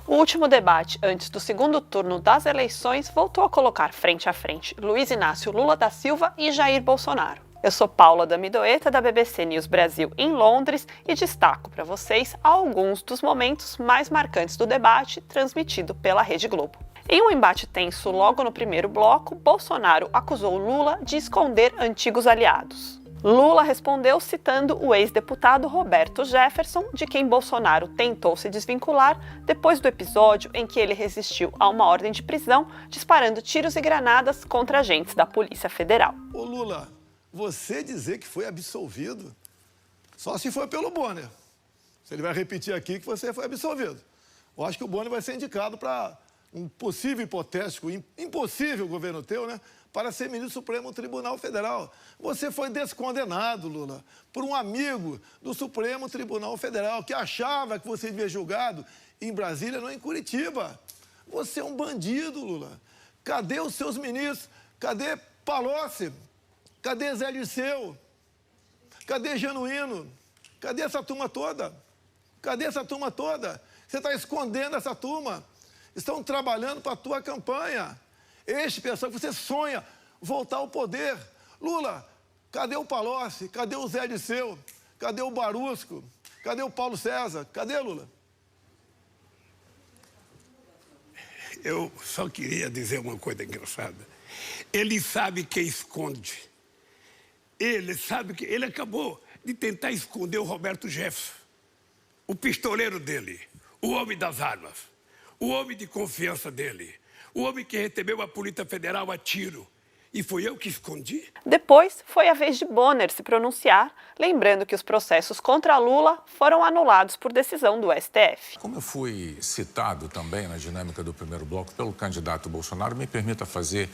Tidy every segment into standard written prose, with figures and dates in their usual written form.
O último debate antes do segundo turno das eleições voltou a colocar frente a frente Luiz Inácio Lula da Silva e Jair Bolsonaro. Eu sou Paula Damidoeta, da BBC News Brasil em Londres, e destaco para vocês alguns dos momentos mais marcantes do debate transmitido pela Rede Globo. Em um embate tenso logo no primeiro bloco, Bolsonaro acusou Lula de esconder antigos aliados. Lula respondeu citando o ex-deputado Roberto Jefferson, de quem Bolsonaro tentou se desvincular depois do episódio em que ele resistiu a uma ordem de prisão, disparando tiros e granadas contra agentes da Polícia Federal. Ô Lula, você dizer que foi absolvido, só se for pelo Bonner. Se ele vai repetir aqui que você foi absolvido. Eu acho que o Bonner vai ser indicado para um possível, hipotético, impossível governo teu, né? Para ser ministro do Supremo Tribunal Federal. Você foi descondenado, Lula, por um amigo do Supremo Tribunal Federal que achava que você devia julgado em Brasília, não em Curitiba. Você é um bandido, Lula. Cadê os seus ministros? Cadê Palocci? Cadê Zé Dirceu? Cadê Genuíno? Cadê essa turma toda? Cadê essa turma toda? Você está escondendo essa turma. Estão trabalhando para a tua campanha. Este pessoal que você sonha voltar ao poder. Lula, cadê o Palocci? Cadê o Zé Dirceu? Cadê o Barusco? Cadê o Paulo César? Cadê, Lula? Eu só queria dizer uma coisa engraçada. Ele sabe que esconde. Ele sabe que... Ele acabou de tentar esconder o Roberto Jefferson, o pistoleiro dele, o homem das armas, o homem de confiança dele, o homem que recebeu a Polícia Federal a tiro. E foi eu que escondi? Depois, foi a vez de Bonner se pronunciar, lembrando que os processos contra Lula foram anulados por decisão do STF. Como eu fui citado também na dinâmica do primeiro bloco pelo candidato Bolsonaro, me permita fazer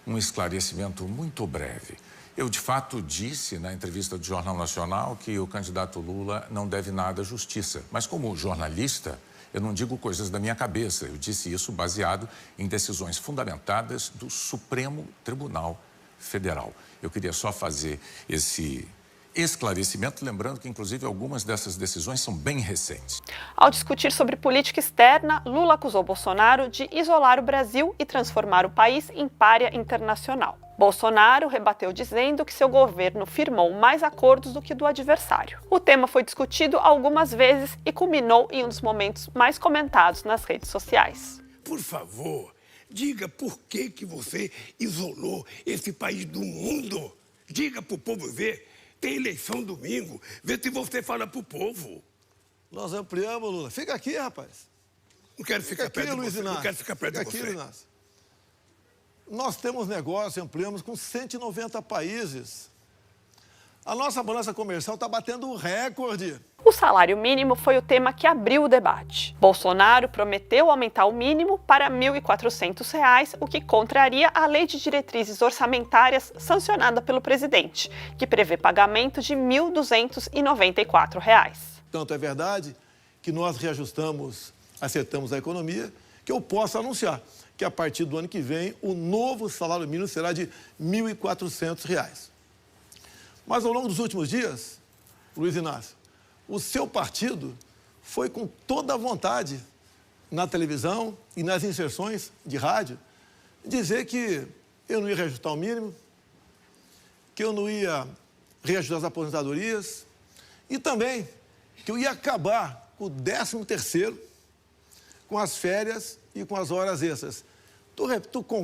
um esclarecimento muito breve. Eu, de fato, disse na entrevista do Jornal Nacional que o candidato Lula não deve nada à justiça. Mas como jornalista, eu não digo coisas da minha cabeça. Eu disse isso baseado em decisões fundamentadas do Supremo Tribunal Federal. Eu queria só fazer esse esclarecimento, lembrando que, inclusive, algumas dessas decisões são bem recentes. Ao discutir sobre política externa, Lula acusou Bolsonaro de isolar o Brasil e transformar o país em pária internacional. Bolsonaro rebateu dizendo que seu governo firmou mais acordos do que do adversário. O tema foi discutido algumas vezes e culminou em um dos momentos mais comentados nas redes sociais. Por favor, diga por que você isolou esse país do mundo. Diga para o povo ver. Tem eleição domingo. Vê se você fala para o povo. Nós ampliamos, Lula. Fica aqui, rapaz. Não quero ficar perto de você. Não quero ficar perto de você. Luiz Inácio. Nós temos negócio, ampliamos com 190 países. A nossa balança comercial está batendo um recorde. O salário mínimo foi o tema que abriu o debate. Bolsonaro prometeu aumentar o mínimo para R$ 1.400, o que contraria a Lei de Diretrizes Orçamentárias sancionada pelo presidente, que prevê pagamento de R$ 1.294. Tanto é verdade que nós reajustamos, acertamos a economia, que eu posso anunciar que a partir do ano que vem o novo salário mínimo será de R$ 1.400. Mas ao longo dos últimos dias, Luiz Inácio, o seu partido foi com toda a vontade na televisão e nas inserções de rádio dizer que eu não ia reajustar o mínimo, que eu não ia reajustar as aposentadorias e também que eu ia acabar com o 13º, com as férias e com as horas extras. Tu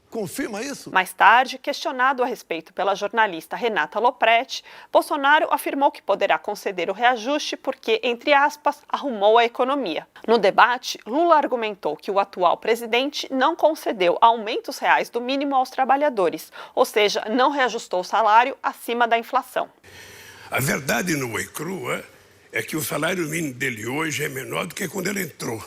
confirma isso? Mais tarde, questionado a respeito pela jornalista Renata Lopretti, Bolsonaro afirmou que poderá conceder o reajuste porque, entre aspas, arrumou a economia. No debate, Lula argumentou que o atual presidente não concedeu aumentos reais do mínimo aos trabalhadores, ou seja, não reajustou o salário acima da inflação. A verdade nua e crua é que o salário mínimo dele hoje é menor do que quando ele entrou.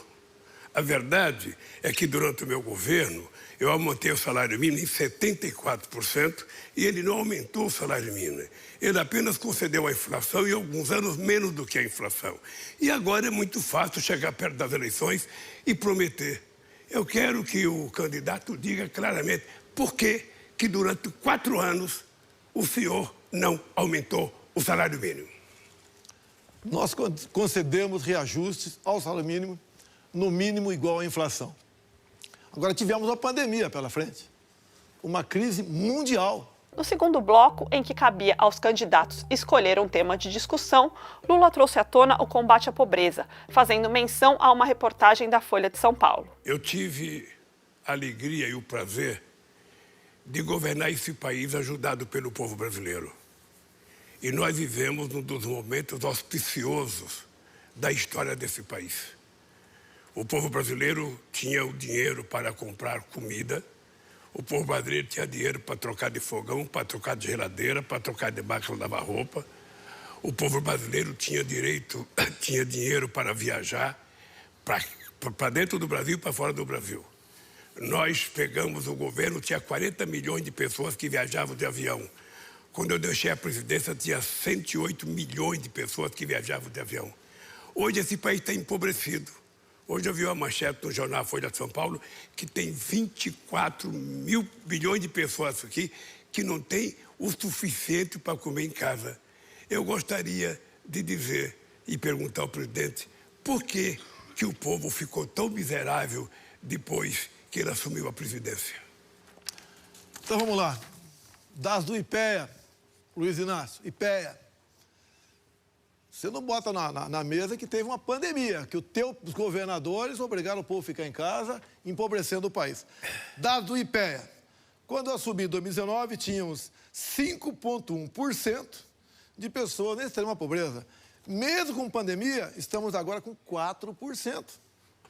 A verdade é que durante o meu governo eu aumentei o salário mínimo em 74% e ele não aumentou o salário mínimo. Ele apenas concedeu a inflação e alguns anos menos do que a inflação. E agora é muito fácil chegar perto das eleições e prometer. Eu quero que o candidato diga claramente por que durante 4 anos o senhor não aumentou o salário mínimo. Nós concedemos reajustes ao salário mínimo no mínimo igual à inflação. Agora tivemos uma pandemia pela frente, uma crise mundial. No segundo bloco, em que cabia aos candidatos escolher um tema de discussão, Lula trouxe à tona o combate à pobreza, fazendo menção a uma reportagem da Folha de São Paulo. Eu tive a alegria e o prazer de governar esse país ajudado pelo povo brasileiro. E nós vivemos um dos momentos auspiciosos da história desse país. O povo brasileiro tinha o dinheiro para comprar comida, o povo brasileiro tinha dinheiro para trocar de fogão, para trocar de geladeira, para trocar de máquina de lavar roupa. O povo brasileiro tinha dinheiro para viajar para dentro do Brasil e para fora do Brasil. Nós pegamos o governo, tinha 40 milhões de pessoas que viajavam de avião. Quando eu deixei a presidência, tinha 108 milhões de pessoas que viajavam de avião. Hoje esse país está empobrecido. Hoje eu vi uma manchete no jornal Folha de São Paulo que tem 24 mil bilhões de pessoas aqui que não têm o suficiente para comer em casa. Eu gostaria de dizer e perguntar ao presidente por que o povo ficou tão miserável depois que ele assumiu a presidência. Então vamos lá. Dados do IPEA, Luiz Inácio, IPEA. Você não bota na mesa que teve uma pandemia, que os governadores obrigaram o povo a ficar em casa, empobrecendo o país. Dados do IPEA. Quando eu assumi em 2019, tínhamos 5,1% de pessoas na extrema pobreza. Mesmo com pandemia, estamos agora com 4%.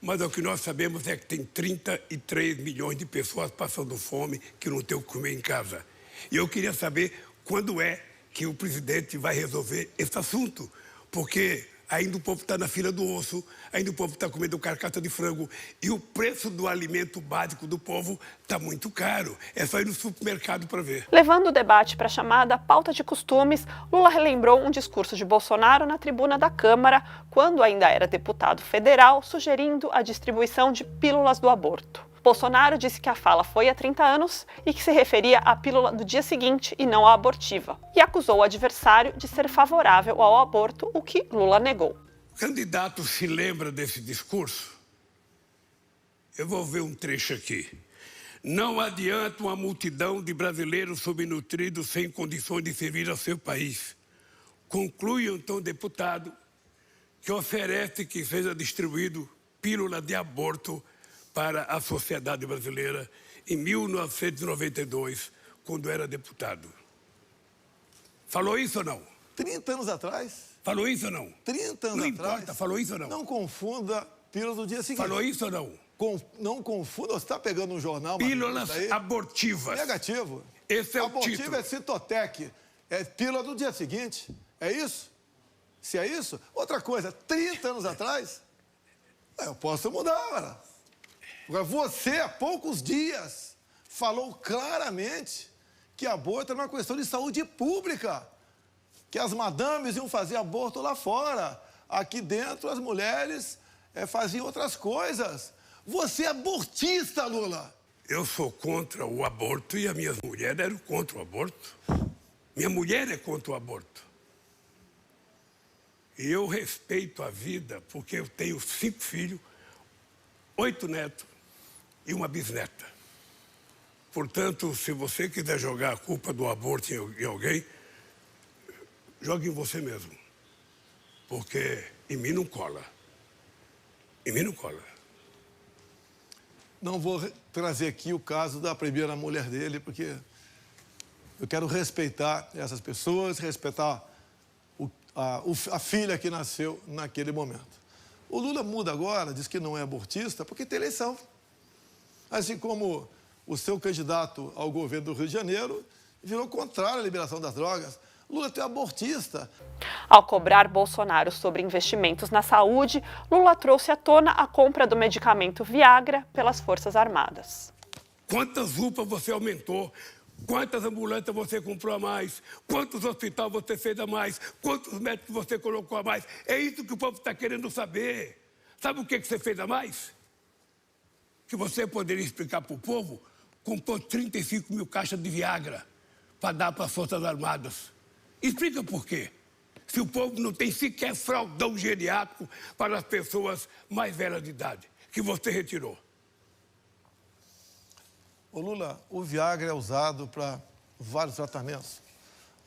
Mas o que nós sabemos é que tem 33 milhões de pessoas passando fome que não têm o que comer em casa. E eu queria saber quando é que o presidente vai resolver esse assunto. Porque ainda o povo está na fila do osso, ainda o povo está comendo carcaça de frango e o preço do alimento básico do povo está muito caro. É só ir no supermercado para ver. Levando o debate para a chamada pauta de costumes, Lula relembrou um discurso de Bolsonaro na tribuna da Câmara, quando ainda era deputado federal, sugerindo a distribuição de pílulas do aborto. Bolsonaro disse que a fala foi há 30 anos e que se referia à pílula do dia seguinte e não à abortiva, e acusou o adversário de ser favorável ao aborto, o que Lula negou. O candidato se lembra desse discurso? Eu vou ver um trecho aqui. Não adianta uma multidão de brasileiros subnutridos sem condições de servir ao seu país. Conclui então o deputado que oferece que seja distribuído pílula de aborto para a sociedade brasileira em 1992, quando era deputado. Falou isso ou não? 30 anos atrás. Falou isso ou não? 30 anos não atrás. Não importa, falou isso ou não? Não confunda pílula do dia seguinte. Falou isso ou não? Não confunda, você está pegando um jornal... Pílulas abortivas. Negativo. Esse é o título. título. É Citotec, é pílula do dia seguinte. É isso? Se é isso? Outra coisa, 30 anos atrás, eu posso mudar, cara. Agora, você, há poucos dias, falou claramente que aborto era uma questão de saúde pública, que as madames iam fazer aborto lá fora. Aqui dentro, as mulheres faziam outras coisas. Você é abortista, Lula. Eu sou contra o aborto e as minhas mulheres eram contra o aborto. Minha mulher é contra o aborto. E eu respeito a vida porque eu tenho 5 filhos, 8 netos e uma bisneta. Portanto, se você quiser jogar a culpa do aborto em alguém, jogue em você mesmo. Porque em mim não cola. Em mim não cola. Não vou trazer aqui o caso da primeira mulher dele, porque eu quero respeitar essas pessoas, respeitar a filha que nasceu naquele momento. O Lula muda agora, diz que não é abortista, porque tem eleição. Assim como o seu candidato ao governo do Rio de Janeiro virou contrário à liberação das drogas. Lula é abortista. Ao cobrar Bolsonaro sobre investimentos na saúde, Lula trouxe à tona a compra do medicamento Viagra pelas Forças Armadas. Quantas UPAs você aumentou? Quantas ambulâncias você comprou a mais? Quantos hospitais você fez a mais? Quantos médicos você colocou a mais? É isso que o povo está querendo saber. Sabe o que você fez a mais? Que você poderia explicar para o povo, comprou 35 mil caixas de Viagra para dar para as Forças Armadas. Explica por quê. se o povo não tem sequer fraldão geriátrico para as pessoas mais velhas de idade, que você retirou? Ô Lula, o Viagra é usado para vários tratamentos.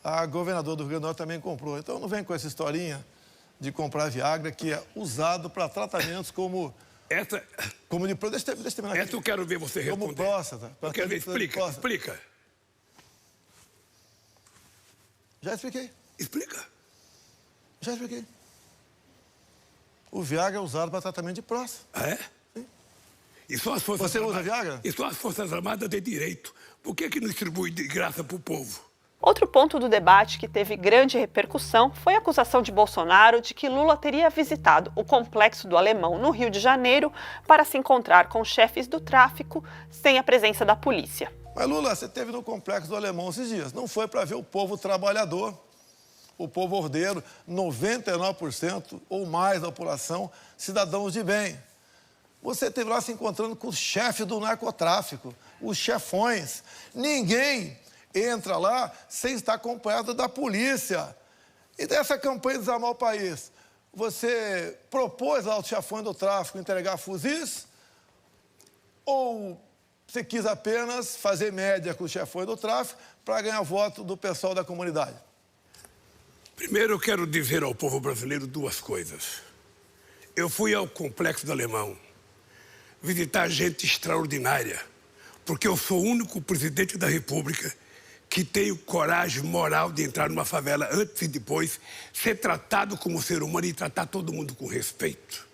A governadora do Rio Grande do Norte também comprou. Então não vem com essa historinha de comprar Viagra, que é usado para tratamentos como... Essa... Deixa eu terminar aqui. Essa eu quero ver você responder. Como próstata. Eu quero ver, explica. Já expliquei. Explica. Já expliquei. O Viagra é usado para tratamento de próstata. Ah, é? Sim. E só as Forças Você usa Armadas... Viagra? E só as Forças Armadas têm direito. Por que não distribui de graça para o povo? Outro ponto do debate que teve grande repercussão foi a acusação de Bolsonaro de que Lula teria visitado o Complexo do Alemão no Rio de Janeiro para se encontrar com chefes do tráfico sem a presença da polícia. Mas Lula, você esteve no Complexo do Alemão esses dias. Não foi para ver o povo trabalhador, o povo ordeiro, 99% ou mais da população, cidadãos de bem. Você esteve lá se encontrando com o chefe do narcotráfico, os chefões. Ninguém entra lá sem estar acompanhado da polícia. E dessa campanha de desarmar o país, você propôs aos chefões do tráfico entregar fuzis? Ou você quis apenas fazer média com os chefões do tráfico para ganhar voto do pessoal da comunidade? Primeiro, eu quero dizer ao povo brasileiro duas coisas. Eu fui ao Complexo do Alemão visitar gente extraordinária, porque eu sou o único presidente da República que tenho coragem moral de entrar numa favela antes e depois, ser tratado como ser humano e tratar todo mundo com respeito.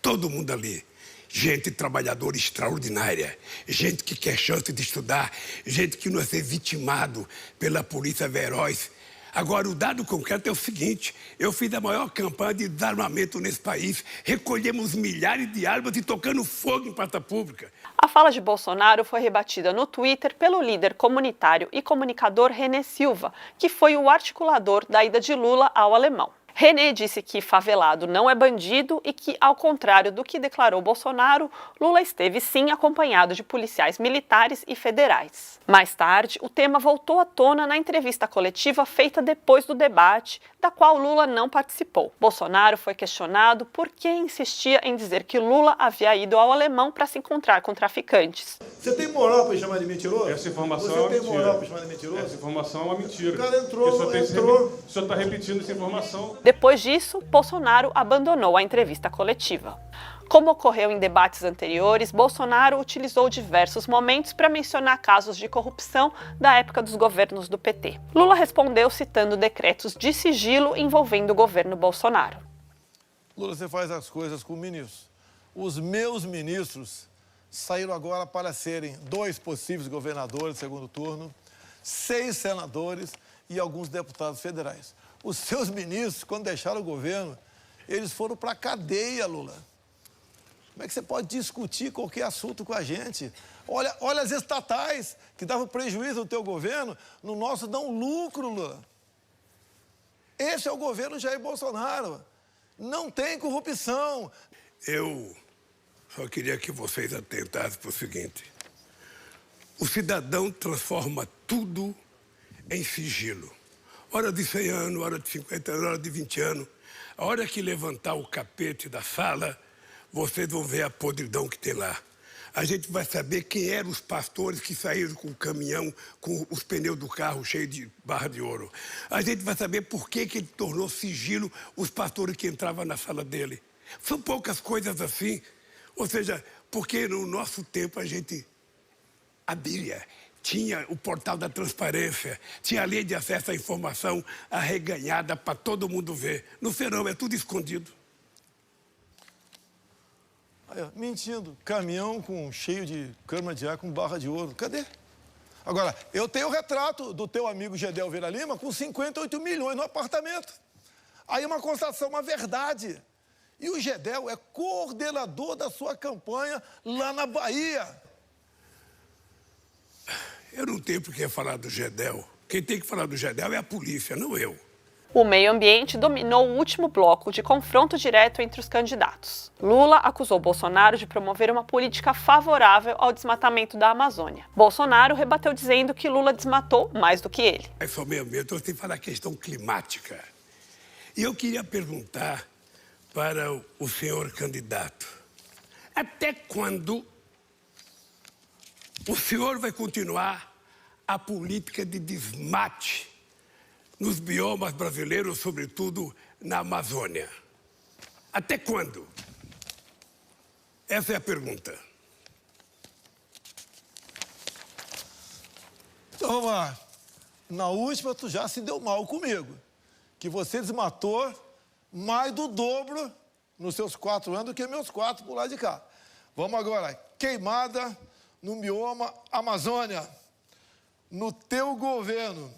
Todo mundo ali. Gente trabalhadora extraordinária, gente que quer chance de estudar, gente que não é ser vitimado pela polícia veroz. Agora, o dado concreto é o seguinte: eu fiz a maior campanha de desarmamento nesse país, recolhemos milhares de armas e tocando fogo em praça pública. A fala de Bolsonaro foi rebatida no Twitter pelo líder comunitário e comunicador René Silva, que foi o articulador da ida de Lula ao Alemão. René disse que favelado não é bandido e que, ao contrário do que declarou Bolsonaro, Lula esteve sim acompanhado de policiais militares e federais. Mais tarde, o tema voltou à tona na entrevista coletiva feita depois do debate, da qual Lula não participou. Bolsonaro foi questionado por que insistia em dizer que Lula havia ido ao Alemão para se encontrar com traficantes. Você tem moral para chamar de mentiroso? Essa informação Você é uma tem mentira. moral para chamar de mentiroso? Essa informação é uma mentira. O cara entrou. O senhor está repetindo essa informação. Depois disso, Bolsonaro abandonou a entrevista coletiva. Como ocorreu em debates anteriores, Bolsonaro utilizou diversos momentos para mencionar casos de corrupção da época dos governos do PT. Lula respondeu citando decretos de sigilo envolvendo o governo Bolsonaro. Lula, você faz as coisas com ministros. Os meus ministros saíram agora para serem 2 possíveis governadores no segundo turno, 6 senadores e alguns deputados federais. Os seus ministros, quando deixaram o governo, eles foram para a cadeia, Lula. Como é que você pode discutir qualquer assunto com a gente? Olha as estatais que davam prejuízo ao teu governo, no nosso dão lucro, Lula. Esse é o governo Jair Bolsonaro. Não tem corrupção. Eu só queria que vocês atentassem para o seguinte: o cidadão transforma tudo em sigilo. Hora de 100 anos, hora de 50 anos, hora de 20 anos. A hora que levantar o capete da sala, vocês vão ver a podridão que tem lá. A gente vai saber quem eram os pastores que saíram com o caminhão, com os pneus do carro cheios de barra de ouro. A gente vai saber por que ele tornou sigilo os pastores que entravam na sala dele. São poucas coisas assim. Ou seja, porque no nosso tempo a gente abria. Tinha o portal da transparência, tinha a lei de acesso à informação arreganhada para todo mundo ver. No serão é tudo escondido. Aí, ó, mentindo. Caminhão cheio de cama de ar com barra de ouro. Cadê? Agora, eu tenho o retrato do teu amigo Gedel Vieira Lima com 58 milhões no apartamento. Aí uma constatação, uma verdade. E o Gedel é coordenador da sua campanha lá na Bahia. Eu não tenho por que falar do Gedel. Quem tem que falar do Gedel é a polícia, não eu. O meio ambiente dominou o último bloco de confronto direto entre os candidatos. Lula acusou Bolsonaro de promover uma política favorável ao desmatamento da Amazônia. Bolsonaro rebateu dizendo que Lula desmatou mais do que ele. É só meio ambiente, eu tenho que falar a questão climática. E eu queria perguntar para o senhor candidato, até quando o senhor vai continuar a política de desmate nos biomas brasileiros, sobretudo na Amazônia? Até quando? Essa é a pergunta. Então, Romar, na última tu já se deu mal comigo, que você desmatou mais do dobro nos seus 4 anos do que meus 4 por lá de cá. Vamos agora, queimada no bioma Amazônia. No teu governo,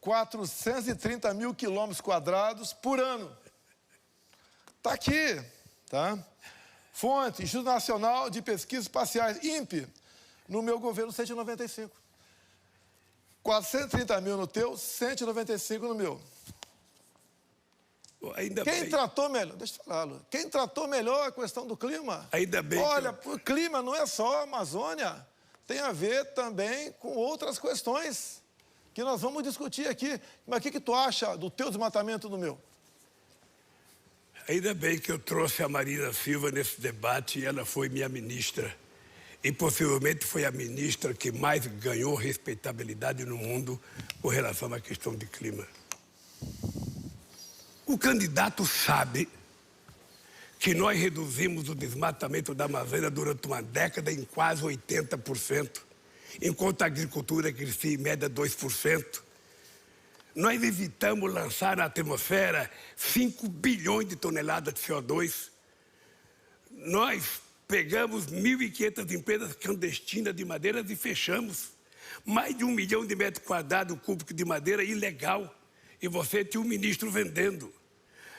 430 mil quilômetros quadrados por ano. Tá aqui, tá? Fonte, Instituto Nacional de Pesquisas Espaciais, INPE, no meu governo, 195. 430 mil no teu, 195 no meu. Ainda Quem bem. tratou melhor, deixa eu falar, Lu, quem tratou melhor a questão do clima? Ainda bem. Olha, o clima não é só a Amazônia, tem a ver também com outras questões que nós vamos discutir aqui. Mas o que tu acha do teu desmatamento do meu? Ainda bem que eu trouxe a Marina Silva nesse debate e ela foi minha ministra. E possivelmente foi a ministra que mais ganhou respeitabilidade no mundo com relação à questão de clima. O candidato sabe que nós reduzimos o desmatamento da Amazônia durante uma década em quase 80%, enquanto a agricultura crescia em média 2%. Nós evitamos lançar na atmosfera 5 bilhões de toneladas de CO2. Nós pegamos 1.500 empresas clandestinas de madeira e fechamos. Mais de 1 milhão de metros quadrados cúbicos de madeira ilegal. E você tinha um ministro vendendo.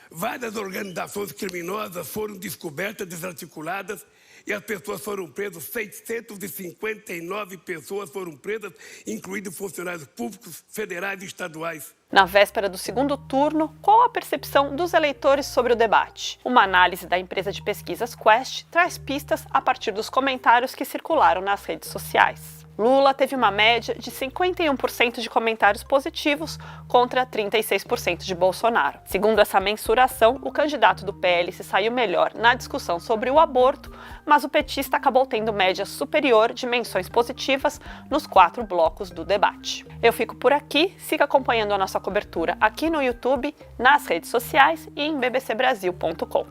Várias organizações criminosas foram descobertas, desarticuladas, e as pessoas foram presas. 659 pessoas foram presas, incluindo funcionários públicos, federais e estaduais. Na véspera do segundo turno, qual a percepção dos eleitores sobre o debate? Uma análise da empresa de pesquisas Quest traz pistas a partir dos comentários que circularam nas redes sociais. Lula teve uma média de 51% de comentários positivos contra 36% de Bolsonaro. Segundo essa mensuração, o candidato do PL se saiu melhor na discussão sobre o aborto, mas o petista acabou tendo média superior de menções positivas nos 4 blocos do debate. Eu fico por aqui, siga acompanhando a nossa cobertura aqui no YouTube, nas redes sociais e em bbcbrasil.com.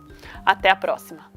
Até a próxima!